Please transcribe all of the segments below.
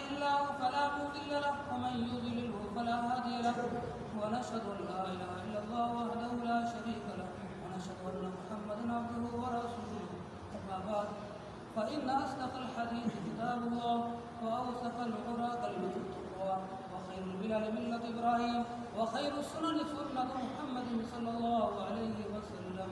الله فلا مضل له ومن يضلله فلا هادي له ونشهد أن لا إله إلا الله وحده لا شريك له ونشهد أن محمدا عبده ورسوله أما بعد فإن أصدق الحديث كتاب الله وأوثق العرى كلمة التقوى وخير البلاد ملة إبراهيم وخير السنن سنة محمد صلى الله عليه وسلم.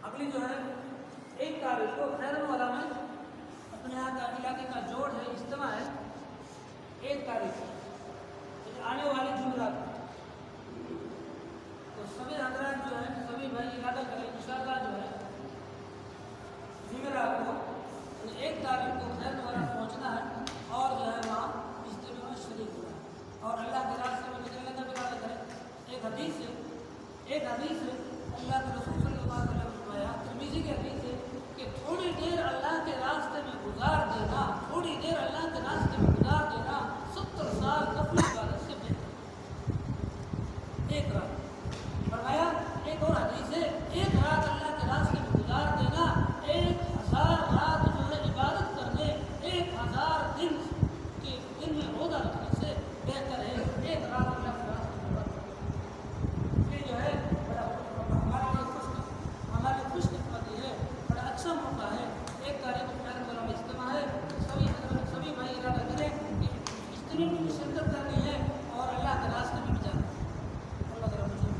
अगली जो है 1 तारीख को खैरवाला में अपने यहाँ का इलाके का जोड़ है, इज्तिमा है 1 तारीख को आने वाले जुमेरात को। तो सभी हजरात जो है, सभी भाई इरादा करें इंशाअल्लाह जो है जुमेरात को 1 तारीख को खैरवाला पहुँचना है और जो है वहाँ इज्तिमा में शरीक होना है और अल्लाह के रास्ते में निकलने का इरादा करें। एक हदीस है अल्लाह के रसूल सल्लल्लाहु अलैहि वसल्लम तिरमिज़ी की हदीस है कि थोड़ी देर अल्लाह के रास्ते में गुजार देना, थोड़ी देर अल्लाह के रास्ते में गुजार देना 70 साल नफल इबादत से बेहतर। एक रात फरमाया, एक और हदीस है, एक रात अल्लाह के रास्ते में गुजार देना 1000 रात जो है इबादत करने, 1000 दिन में रोजा रखने से बेहतर है। एक रात अल्लाह के रास्ते में इबादत ये जो है बड़ा हमारे लिए खुशकिस्मती है, बड़ा अच्छा मौका है। 1 तारीख को प्यारे वाला इज्तिमा है, सभी भाई इरादा करें कि इज्तिमा में शिरकत करनी है और अल्लाह के रास्ते में भी जाना है। अल्लाह ताला मुझे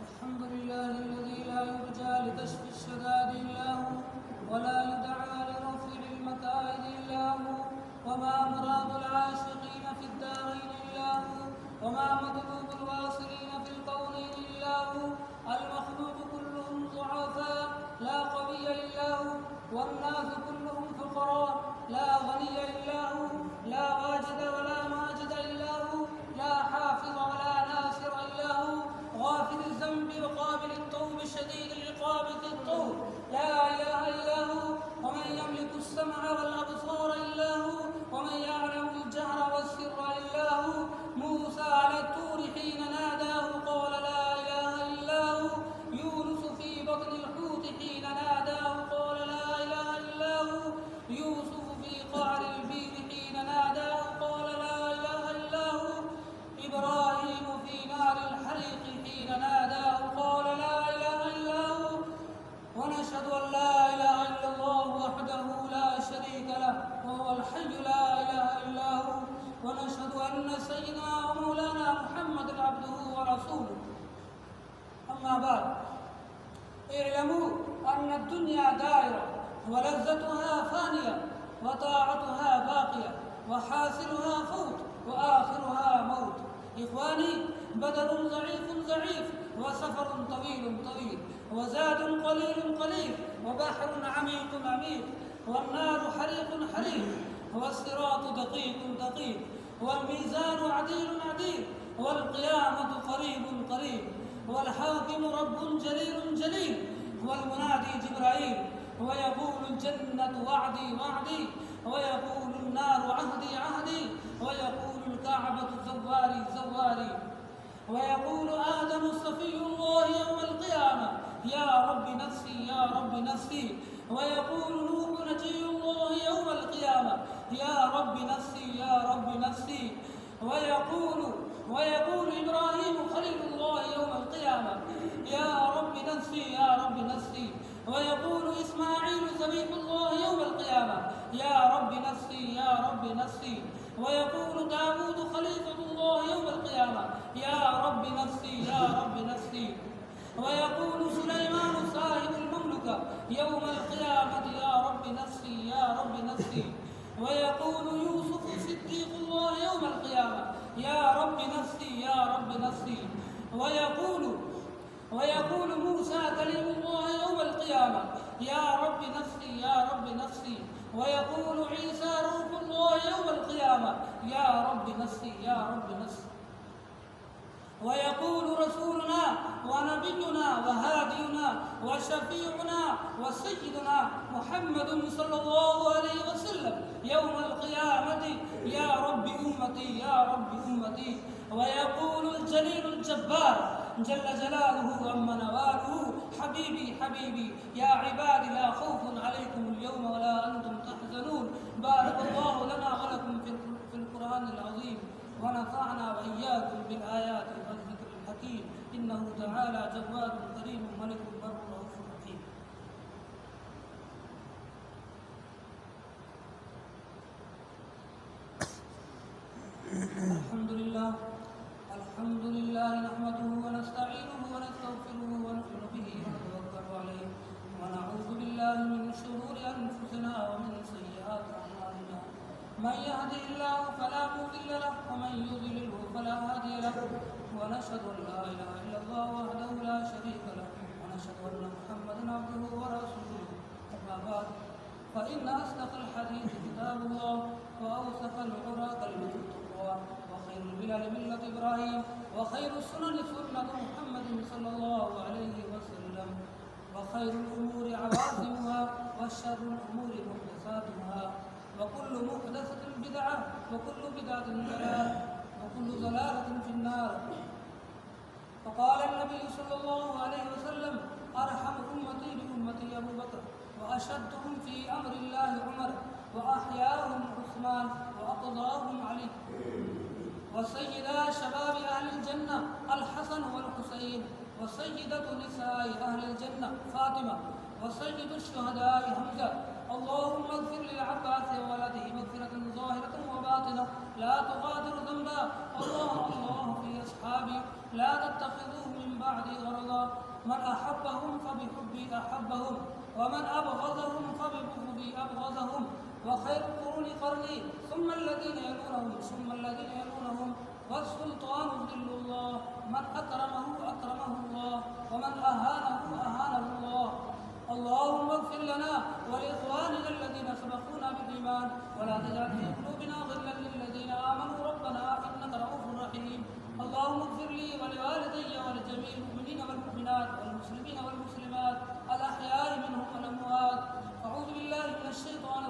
الحمد لله الذي لا يرجى لكشف الشدائد إلا هو ولا يدعى لرفع المكائد إلا هو وما مراد العاشقين في الدارين إلا هو وما مطلوب الواصلين في القولين إلا هو المخلوق كلهم ضعفاء لا قوي إلا هو والناس كلهم فقراء لا غني إلا هو لا واجد ولا ماجد إلا هو لا حافظ ولا ناصر إلا هو غافل الذنب وقابل التوب شديد العقاب ذي الطول لا إله إلا هو ومن يملك السمع والأبصار إلا هو ومن يعلم الجهر والسر إلا هو موسى على الطور حين ناداه قال لا إله إلا هو يونس في بطن الحوت حين ناداه قال لا إله إلا هو يوسف في قعر البير حين ناداه قال لا إله إلا هو إبراهيم في نار الحريق حين ناداه قال لا إله إلا هو ونشهد أن لا إله إلا الله وحده لا شريك له وهو الحي لا إله إلا هو ونشهد أن سيدنا ومولانا محمد عبده ورسوله أما بعد اعلموا أن الدنيا دائرة ولذتها فانية وطاعتها باقية وحاصلها فوت وآخرها موت. إخواني بدن ضعيف وسفر طويل وزاد قليل وبحر عميق والنار حريق والصراط دقيق والميزان عديل والقيامة قريب والحاكم رب جليل والمنادي جبرائيل ويقول الجنة وعدي ويقول النار عهدي ويقول الكعبة زواري ويقول آدم صفي الله يوم القيامة يا رب نفسي ويقول نوح نجي الله يوم القيامة يا رب نفسي ويقول إبراهيم خليل الله يوم القيامة يا رب نفسي ويقول إسماعيل ذبيح الله يوم القيامة يا رب نفسي ويقول داود خليفة الله يوم القيامة يا رب نفسي ويقول سليمان صاحب المملكة يوم القيامة يا رب نفسي ويقول يوسف صديق الله يوم القيامة يا رب نفسي ويقول موسى كليم الله يوم القيامة يا رب نفسي يا رب نفسي. ويقول عيسى روح الله يوم القيامة يا رب نفسي يا رب نفسي. ويقول رسولنا ونبينا وهادينا وشفيعنا وسيدنا محمد صلى الله عليه وسلم يوم القيامة يا رب أمتي يا رب أمتي. ويقول الجليل الجبار جل جلاله وعم نواله حبيبي حبيبي يا عبادي لا خوف عليكم اليوم ولا أنتم تحزنون. بارك الله لنا ولكم في القرآن العظيم ونفعنا وإياكم بالآيات والذكر الحكيم إنه تعالى جواد كريم ملك بر رؤوف رحيم. الحمد لله نحمده ونستعينه ونستغفره ونؤمن به ونتوكل عليه ونعوذ بالله من شرور أنفسنا ومن سيئات أعمالنا. من يهده الله فلا مضل له ومن يضلله فلا هادي له. ونشهد أن لا إله إلا الله وحده لا شريك له ونشهد أن محمدا عبده ورسوله. أما بعد فإن أصدق الحديث كتاب الله وأوثق العرى كلمة التقوى وخير البلاد ملة إبراهيم وخير السنن سنة محمد صلى الله عليه وسلم وخير الأمور عوازمها وشر الأمور محدثاتها وكل محدثة بدعة وكل بدعة ضلالة وكل ضلالة في النار. فقال النبي صلى الله عليه وسلم أرحم أمتي بأمتي أبو بكر وأشدهم في أمر الله عمر وأحياهم عثمان وأقضاهم علي. وسيدا شباب أهل الجنة الحسن والحسين وسيدة نساء أهل الجنة فاطمة وسيد الشهداء حمزة. اللهم اغفر للعباس وولده مغفرة ظاهرة وباطنة لا تغادر ذنبا. الله في أصحابي لا تتخذوه من بعدي غرضا. من أحبهم فبحبي أحبهم ومن أبغضهم فببغضي أبغضهم. وخير القرون قرني ثم الذين يلونهم ثم الذين يلونهم والسلطان ظل الله. من أكرمه أكرمه الله ومن أهانه أهانه الله. اللهم اغفر لنا ولإخواننا الذين سبقونا بالإيمان ولا تجعل في قلوبنا غلا للذين آمنوا ربنا إنك رؤوف رحيم. اللهم اغفر لي ولوالدي ولجميع المؤمنين والمؤمنات والمسلمين والمسلمات الأحياء منهم والأموات. أعوذ بالله من الشيطان